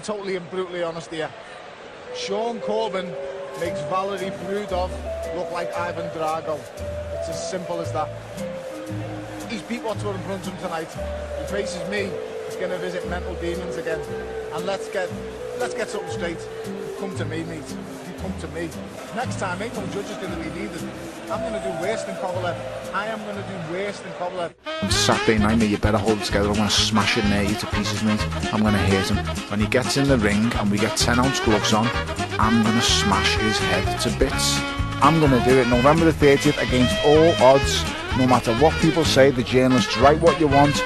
totally and brutally honest here. Sean Corbin makes Valery Brudov look like Ivan Drago. It's as simple as that. He's beat what's in front of him tonight. He faces me. He's going to visit mental demons again. And let's get something straight. You come to me, mate. You come to me. Next time, ain't no judges going to be needed. I'm going to do worse than Kovalev. I am going to do worse than Kovalev. On Saturday night, mate, you better hold it together. I'm going to smash it near you to pieces, mate. I'm going to hit him. When he gets in the ring and we get 10-ounce gloves on, I'm going to smash his head to bits. I'm going to do it November the 30th against all odds. No matter what people say, the journalists write what you want.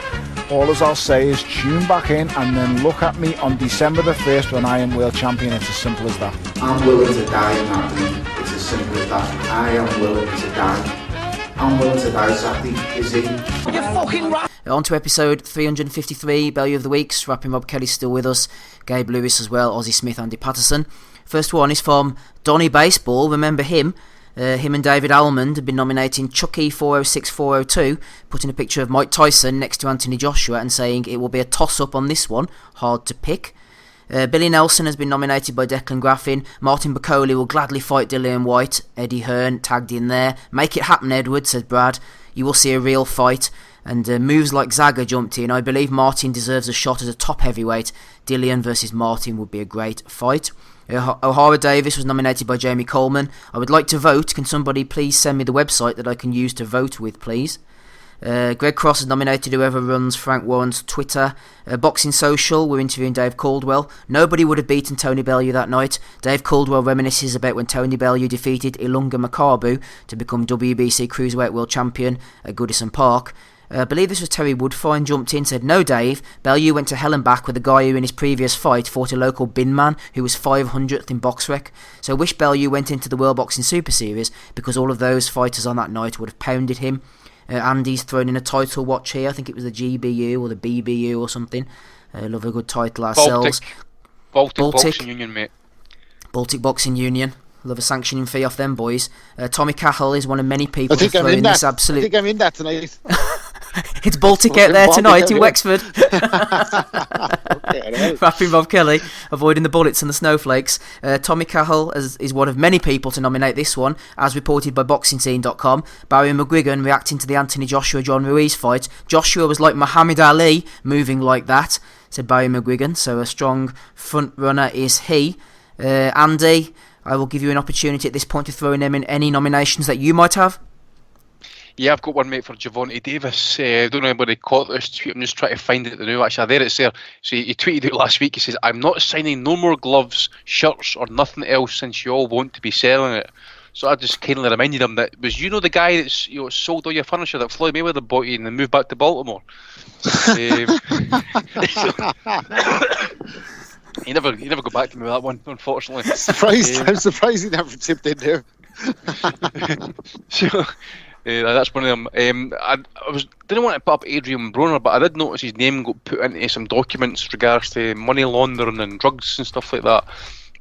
All as I'll say is tune back in and then look at me on December the 1st when I am world champion. It's as simple as that. I'm willing to die in that ring. It's as simple as that. I am willing to die. I'm willing to die, Saturday. Is he? You fucking right. On to episode 353, Bellew of the Weeks. Rapping Rob Kelly's still with us. Gabe Lewis as well, Ozzie Smith, Andy Patterson. First one is from Donny Baseball. Remember him? Him and David Almond have been nominating Chucky 406-402, putting a picture of Mike Tyson next to Anthony Joshua and saying it will be a toss-up on this one, hard to pick. Billy Nelson has been nominated by Declan Graffin. Martin Bacoli will gladly fight Dillian White. Eddie Hearn tagged in there. Make it happen, Edward, said Brad. You will see a real fight. And moves like Zaga jumped in. I believe Martin deserves a shot as a top heavyweight. Dillian versus Martin would be a great fight. O'Hara Davis was nominated by Jamie Coleman. I would like to vote. Can somebody please send me the website that I can use to vote with, please? Greg Cross has nominated whoever runs Frank Warren's Twitter. Boxing Social, we're interviewing Dave Caldwell. Nobody would have beaten Tony Bellew that night. Dave Caldwell reminisces about when Tony Bellew defeated Ilunga Makabu to become WBC Cruiserweight World Champion at Goodison Park. I believe this was Terry Woodfine, jumped in, said, no Dave, Bellew went to hell and back with a guy who in his previous fight fought a local bin man who was 500th in BoxRec. So I wish Bellew went into the World Boxing Super Series because all of those fighters on that night would have pounded him. Andy's thrown in a title watch here. I think it was the GBU or the BBU or something. Love a good title ourselves. Baltic Boxing Union, mate. Baltic Boxing Union. Love a sanctioning fee off them boys. Tommy Cahill is one of many people who throw in this absolute... I think I'm in that tonight. It's Baltic out there tonight in Wexford. Okay, Rapping Bob Kelly, avoiding the bullets and the snowflakes. Tommy Cahill is one of many people to nominate this one, as reported by BoxingScene.com. Barry McGuigan reacting to the Anthony Joshua-John Ruiz fight. Joshua was like Muhammad Ali, moving like that, said Barry McGuigan. So a strong front runner is he. Andy, I will give you an opportunity at this point to throw in any nominations that you might have. Yeah, I've got one, mate, for Javonte Davis. I don't know anybody caught this tweet. I'm just trying to find it now. Actually, there it's there. So he tweeted out last week. He says, I'm not signing no more gloves, shirts, or nothing else since you all want to be selling it. So I just kindly reminded him that was the guy that's sold all your furniture that Floyd Mayweather bought you and then moved back to Baltimore. He never got back to me with that one, unfortunately. I'm surprised he never tipped in there. So, that's one of them. Didn't want to put up Adrian Broner, but I did notice his name got put into some documents regards to money laundering and drugs and stuff like that.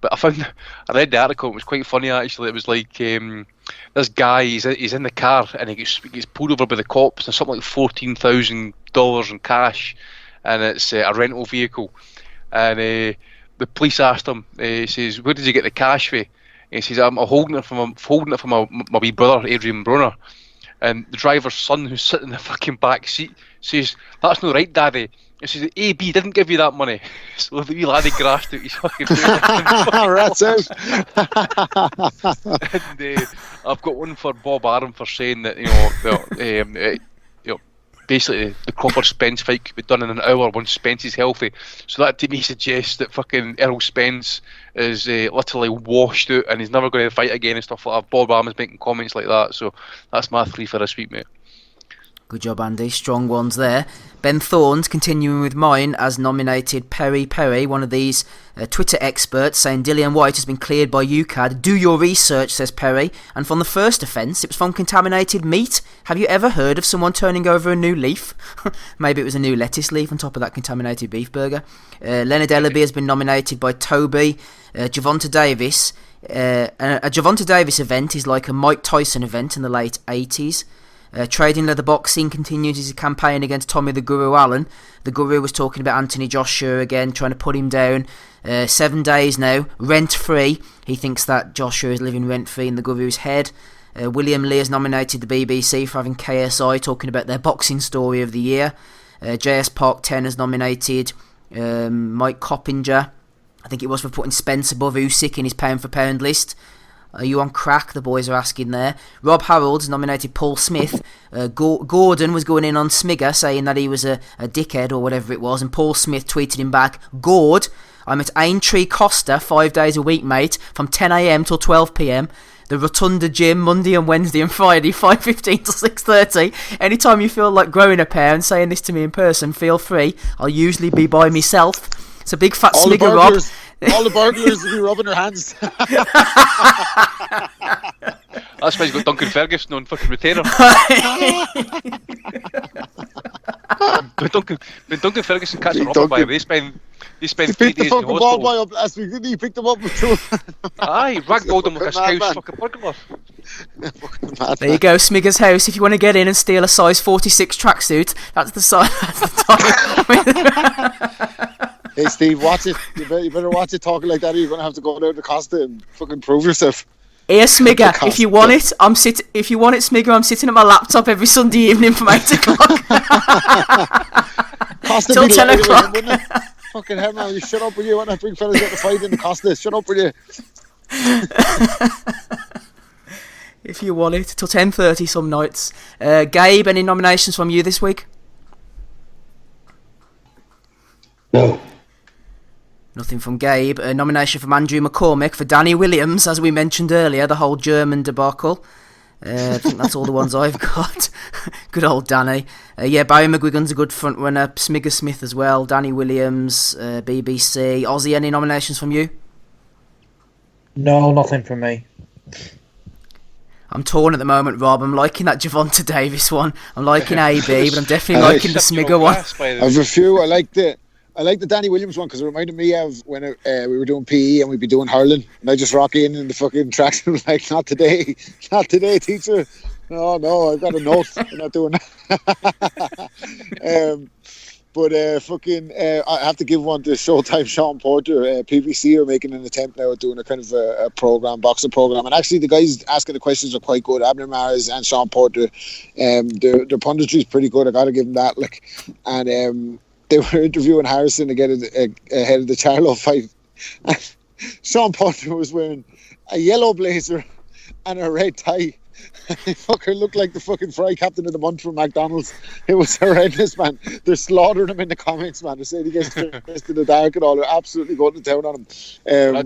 But I read the article. It was quite funny actually. It was like this guy. He's in the car and he gets pulled over by the cops and something like $14,000 in cash, and it's a rental vehicle. And the police asked him. He says, "Where did you get the cash for?" He says, "I'm holding it from my wee brother, Adrian Broner." And the driver's son, who's sitting in the fucking back seat, says, "That's not right, Daddy." He says, "AB didn't give you that money." So the wee laddie grasped out his fucking Rats out. And I've got one for Bob Arum for saying that basically the Crawford Spence fight could be done in an hour once Spence is healthy. So that to me suggests that fucking Errol Spence is literally washed out and he's never going to fight again and stuff like that. Bob Arum is making comments like that. So that's my 3 for this week, mate. Good job, Andy. Strong ones there. Ben Thorns, continuing with mine, as nominated Perry, one of these Twitter experts, saying Dillian White has been cleared by UCAD. Do your research, says Perry. And from the first offence, it was from contaminated meat. Have you ever heard of someone turning over a new leaf? Maybe it was a new lettuce leaf on top of that contaminated beef burger. Leonard Ellaby has been nominated by Toby. Javonte Davis. A Javonte Davis event is like a Mike Tyson event in the late 80s. Trading Leather Boxing continues his campaign against Tommy the Guru Allen. The Guru was talking about Anthony Joshua again, trying to put him down. 7 days now, rent-free. He thinks that Joshua is living rent-free in the Guru's head. William Lee has nominated the BBC for having KSI talking about their boxing story of the year. JS Park 10 has nominated Mike Coppinger, I think it was, for putting Spence above Usyk in his pound-for-pound list. Are you on crack? The boys are asking there. Rob Harold's nominated Paul Smith. Gordon was going in on Smigger, saying that he was a dickhead or whatever it was, and Paul Smith tweeted him back, "Gord, I'm at Aintree Costa 5 days a week, mate, from 10 a.m. till 12 p.m. The Rotunda Gym, Monday and Wednesday and Friday, 5:15 till 6:30. Anytime you feel like growing a pair and saying this to me in person, feel free. I'll usually be by myself." It's a big fat Smigger, Rob. All the burglars will be rubbing their hands. That's why he's got Duncan Ferguson on fucking retainer. when Duncan Ferguson catches a robber by the way, he spent 3 days in the fucking ball hospital. boy up last week, didn't he? He picked him up with two. Aye, ragdolled him like a Fucking scouse madman. fucking burglar. There you go, Smigger's house. If you want to get in and steal a size 46 tracksuit, that's the size. That's the time. Hey Steve, watch it. You better watch it talking like that, or you're gonna have to go down to Costa and fucking prove yourself. Here, Smigger, if you want it, If you want it, Smigger, I'm sitting at my laptop every Sunday evening from 8 o'clock Costa till be 10 like, o'clock. wouldn't it? Fucking hell, man! You shut up with you when that big fella's getting a fight in the Costa. Shut up with you. If you want it, till 10:30 some nights. Gabe, any nominations from you this week? No. Nothing from Gabe. A nomination from Andrew McCormick for Danny Williams, as we mentioned earlier, the whole German debacle. I think that's all the ones I've got. Good old Danny. Barry McGuigan's a good front runner. Smigger Smith as well. Danny Williams, BBC. Ozzy, any nominations from you? No, nothing from me. I'm torn at the moment, Rob. I'm liking that Javonta Davis one. I'm liking AB, but I'm definitely liking the Smigger one. I've a few. I like the Danny Williams one because it reminded me of when we were doing PE and we'd be doing hurling, and I just rock in the fucking tracks and like, not today, teacher. No, I've got a note. I'm not doing that. I have to give one to Showtime Sean Porter. PBC are making an attempt now at doing a kind of a boxing program, and actually the guys asking the questions are quite good. Abner Maris and Sean Porter, their punditry is pretty good. I got to give them that. And they were interviewing Harrison to get ahead of the Charlo fight. Sean Porter was wearing a yellow blazer and a red tie. He fucker looked like the fucking fry captain of the month from McDonald's. It was horrendous, man. They're slaughtering him in the comments, man. They're saying he gets dressed in the dark and all. They're absolutely going to town on him.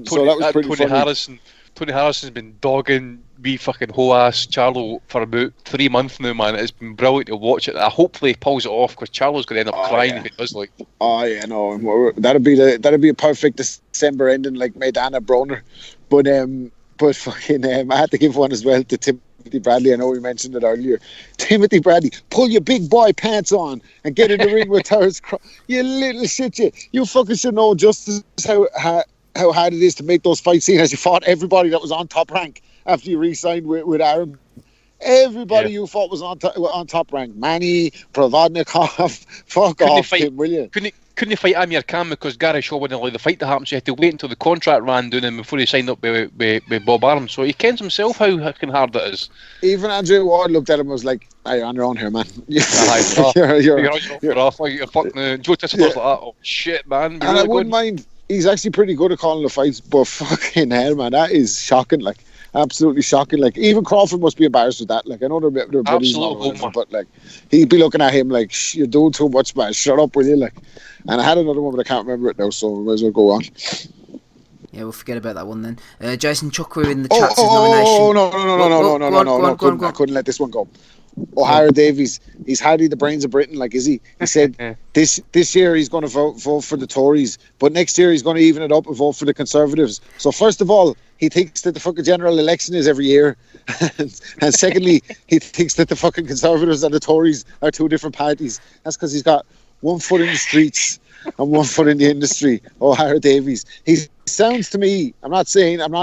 So that was pretty funny. Tony Harrison's been dogging wee fucking ho-ass Charlo for about 3 months now, man. It's been brilliant to watch it. Hopefully he pulls it off, because Charlo's going to end up crying if it does. Like, oh yeah, no, that'd be a perfect December ending, like Maidana Broner. But fucking, I had to give one as well to Timothy Bradley. I know we mentioned it earlier. Timothy Bradley, pull your big boy pants on and get in the ring with Terrence Crawford. You little shit, you fucking should know just how hard it is to make those fight scenes, as you fought everybody that was on Top Rank after you re-signed with Aaron. Everybody you fought was on Top Rank. Manny, Provodnikov, fuck off, Tim, will you? Couldn't he fight Amir Khan because Gary Shaw wouldn't allow the fight to happen, so he had to wait until the contract ran down and before he signed up with Bob Arum. So he kens himself how fucking hard it is. Even Andrew Ward looked at him and was like, "Hey, you're on your own here, man." You're off like you're fucking Joe Tissaber's like that. Oh shit, man. And I wouldn't mind. He's actually pretty good at calling the fights, but fucking hell, man, that is shocking. Like, absolutely shocking. Like, even Crawford must be embarrassed with that. Like, I know they're buddies, but like, he'd be looking at him like, "You're doing too much, man. Shut up, will you?" Like, and I had another one, but I can't remember it now, so we might as well go on. Yeah, we'll forget about that one then. Jason Chukwu in the chat says nomination. No, I couldn't let this one go. O'Hara Davies, he's hardly the brains of Britain, like, is he? He said this year he's going to vote for the Tories, but next year he's going to even it up and vote for the Conservatives. So first of all, he thinks that the fucking general election is every year, and secondly, he thinks that the fucking Conservatives and the Tories are two different parties. That's because he's got one foot in the streets and one foot in the industry. O'Hara Davies. He sounds to me, I'm not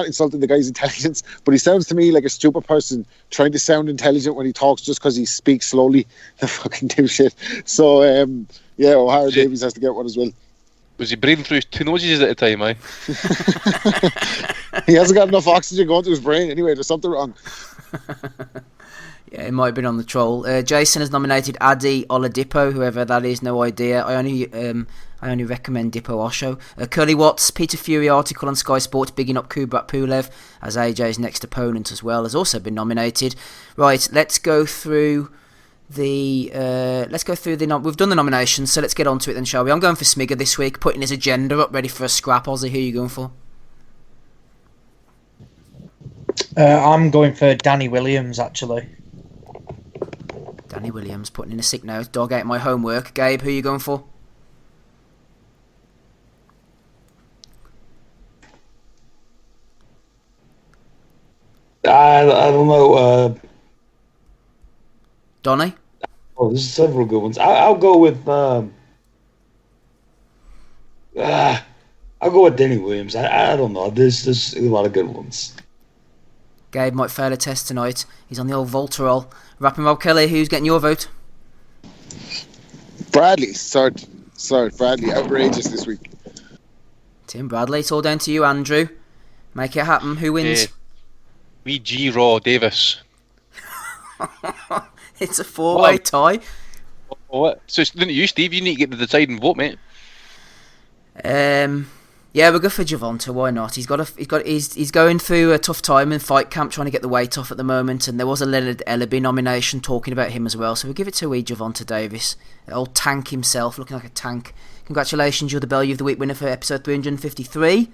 insulting the guy's intelligence, but he sounds to me like a stupid person trying to sound intelligent when he talks just because he speaks slowly. The fucking dipshit. So, O'Hara Davies has to get one as well. Was he breathing through his 2 noses at the time, eh? He hasn't got enough oxygen going to his brain anyway. There's something wrong. Yeah, it might have been on the troll. Jason has nominated Adi Oladipo, whoever that is, no idea. I only recommend Dippo Osho. Curly Watts, Peter Fury article on Sky Sports bigging up Kubrat Pulev as AJ's next opponent as well, has also been nominated. Right, let's go through the we've done the nominations, so let's get on to it then, shall we? I'm going for Smigger this week, putting his agenda up ready for a scrap. Ozzy, who are you going for? I'm going for Danny Williams, actually. Danny Williams putting in a sick note. Dog ate my homework. Gabe, who are you going for? I don't know. Donny? Oh, there's several good ones. I'll go with. I'll go with Danny Williams. I don't know. There's a lot of good ones. Gabe might fail a test tonight. He's on the old Voltarol. Rapping Rob Kelly, who's getting your vote? Bradley. Sorry, Bradley. Outrageous this week. Tim Bradley. It's all down to you, Andrew. Make it happen. Who wins? Wee G Raw Davis. It's a 4-way tie. What? So it's not you, Steve. You need to get the deciding vote, mate. Yeah, we'll go for Javonta. Why not? He's going through a tough time in fight camp, trying to get the weight off at the moment, and there was a Leonard Ellaby nomination talking about him as well. So we'll give it to Javonta Davis, old tank himself, looking like a tank. Congratulations, you're the Bellew of the Week winner for episode 353.